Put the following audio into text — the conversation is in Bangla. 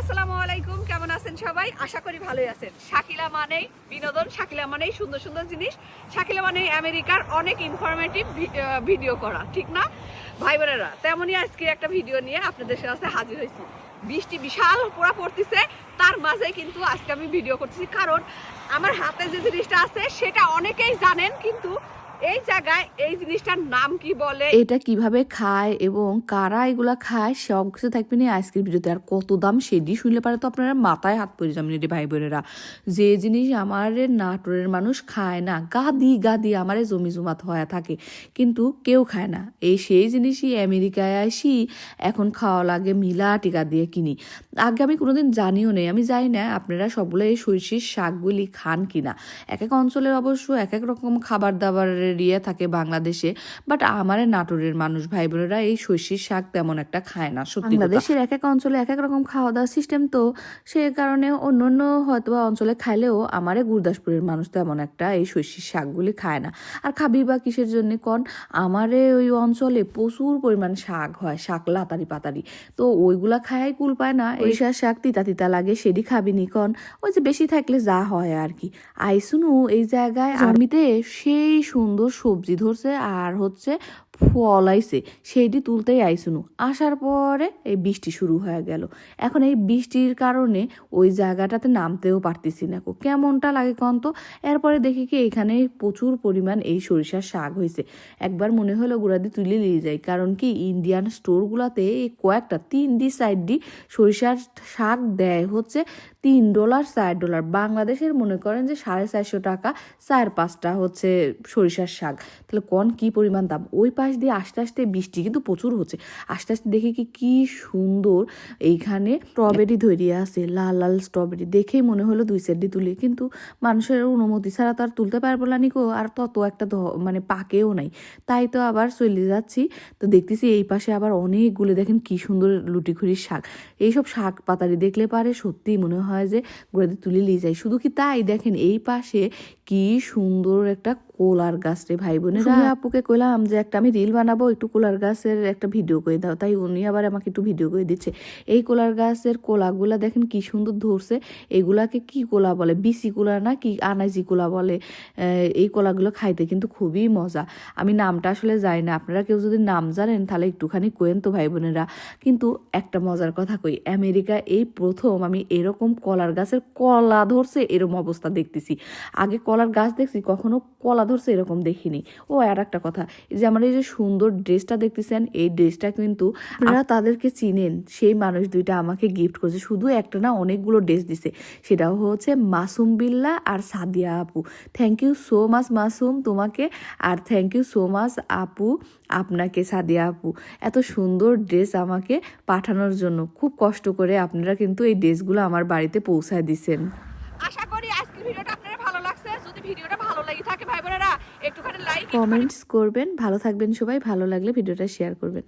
আসসালামু আলাইকুম, কেমন আছেন সবাই? আশা করি ভালোই আছেন। শাকিলা মানেই বিনোদন, শাকিলা মানেই সুন্দর সুন্দর জিনিস, শাকিলা মানেই আমেরিকার অনেক ইনফরমেটিভ ভিডিও করা, ঠিক না ভাই বোনেরা? তেমনই আজকে একটা ভিডিও নিয়ে আপনাদের সাথে হাজির হয়েছি। বৃষ্টি বিশাল পুরা পড়তেছে, তার মাঝে কিন্তু আজকে আমি ভিডিও করতেছি, কারণ আমার হাতে যে জিনিসটা আছে সেটা অনেকেই জানেন, কিন্তু এই জায়গায় এই জিনিসটার নাম কি বলে, এটা কিভাবে খায় এবং কারা এগুলা খায় সব কিছু থাকবে না আজকের ভিডিওতে। আর কত দাম সেটি শুনলে পারে তো আপনারা মাথায় হাত পড়ে যাবেন রে ভাই বোনেরা। যে জিনিস আমার নাটোরের মানুষ খায় না, গাদি গাদি আমার জমি জমাত হয়ে থাকে, কিন্তু কেউ খায় না, এই সেই জিনিসই আমেরিকায় আসি এখন খাওয়া লাগে মিলা টিকা দিয়ে কিনি। আগে আমি কোনোদিন জানিও নেই, আমি জানি না আপনারা সবগুলো এই সরিষার শাকগুলি খান কিনা। এক এক অঞ্চলের অবশ্য এক এক রকম খাবার দাবারের ইয়ে থাকে বাংলাদেশে, বাট আমার নাটোরের মানুষ ভাই বোনেরা এই সরিষার শাক তেমন একটা খায় না। সত্যি বাংলাদেশের এক এক অঞ্চলে এক এক রকম খাওয়া দাওয়ার সিস্টেম, তো সে কারণে অন্য অন্য হয়তো অঞ্চলে খাইলেও আমারে গুরদাসপুরের মানুষ তেমন একটা এই সরিষার শাকগুলি খায় না। আর খাবি বা কিসের জন্য কন, আমারে ওই অঞ্চলে প্রচুর পরিমাণ শাক হয়, শাক লাতারি পাতারি, তো ওইগুলা খায় কুল পায় না। এই শাক তিতা তিতা লাগে, সেটি খাবি নি কন, ওই যে বেশি থাকলে যা হয় আর কি। আইসুনু এই জায়গায় জমিতে সেই সুন্দর সবজি ধরছে আর হচ্ছে ফল আইছে, সেইটি তুলতেই আইসুনু, আসার পরে এই বৃষ্টি শুরু হয়ে গেল। এখন এই বৃষ্টির কারণে ওই জায়গাটাতে নামতেও পারতেছি না, কেমনটা লাগে কন তো। এরপরে দেখি কি এখানে প্রচুর পরিমাণ এই সরিষার শাক হয়েছে। একবার মনে হলো গুড়াদি তুলে নিয়ে যাই, কারণ কি ইন্ডিয়ান স্টোরগুলোতে এই কয়েকটা 3D 4D সরিষার শাক দেয় হচ্ছে $3 $4। বাংলাদেশের মনে করেন যে 450 টাকা 4-5টা হচ্ছে সরিষার শাক, তাহলে কোন কি পরিমাণ দাম। ওই পাশ দিয়ে আস্তে আস্তে বৃষ্টি কিন্তু প্রচুর হচ্ছে, আস্তে আস্তে দেখি কি সুন্দর এইখানে স্ট্রবেরি ধরিয়ে আছে, লাল লাল স্ট্রবেরি, দেখেই মনে হলো 2 সাইডে তুলি, কিন্তু মানুষের অনুমতি ছাড়া তো আর তুলতে পারবো না নিকো, আর তত একটা মানে পাকেও নাই, তাই তো আবার চলে যাচ্ছি। তো দেখতেছি এই পাশে আবার অনেকগুলো, দেখেন কি সুন্দর লুটিখুরির শাক। এইসব শাক পাতারি দেখলে পারে সত্যি মনে হয় যে গোড়াতে তুলে নিয়ে যায়। শুধু কি তাই, দেখেন এই পাশে কি সুন্দর একটা কোলার গাছ রে ভাই বোনেরা। আপুকে কইলাম যে একটা আমি রিল বানাবো, একটু কোলার গাছের একটা ভিডিও করে দাও, তাই উনি আবার আমাকে একটু ভিডিও করে দিচ্ছে। এই কোলার গাছের কোলাগুলা দেখেন কি সুন্দর ধরছে। এগুলাকে কি কোলা বলে, বিসি কোলা না কি আনাজি কোলা বলে। এই কোলাগুলো খাইতে কিন্তু খুবই মজা। আমি নামটা আসলে জানি না, আপনারা কেউ যদি নাম জানেন তাহলে একটুখানি কোয়েন তো ভাই বোনেরা। কিন্তু একটা মজার কথা কই, আমেরিকা এই প্রথম আমি এরকম কলার গাছের কলা ধরছে এরকম অবস্থা দেখতেছি। আগে কলার গাছ দেখছি, কখনো কলা ধরছে এরকম দেখিনি। ও আর একটা কথা, এই যে আমার এই যে সুন্দর ড্রেসটা দেখতেছেন, এই ড্রেসটা কিন্তু আপনারা তাদেরকে চিনেন, সেই মানুষ দুইটা আমাকে গিফট করছে, শুধু একটা না অনেকগুলো ড্রেস দিছে। সেটাও হচ্ছে মাসুম বিল্লা আর সাদিয়া আপু। Thank you so much Masum তোমাকে, আর থ্যাংক ইউ সো মাচ আপু আপনাকে, সাদিয়া আপু, এত সুন্দর ড্রেস আমাকে পাঠানোর জন্য। খুব কষ্ট করে আপনারা কিন্তু এই ড্রেসগুলো আমার বাড়িতে পৌঁছায় দিছেন। আশা করি আজকের ভিডিওটা আপনাদের ভালো লাগছে। যদি ভিডিওটা ভালো লাগে থাকে ভাই বোনেরা একটুখানি লাইক কমেন্টস করবেন, ভালো থাকবেন সবাই, ভালো লাগলে ভিডিওটা শেয়ার করবেন।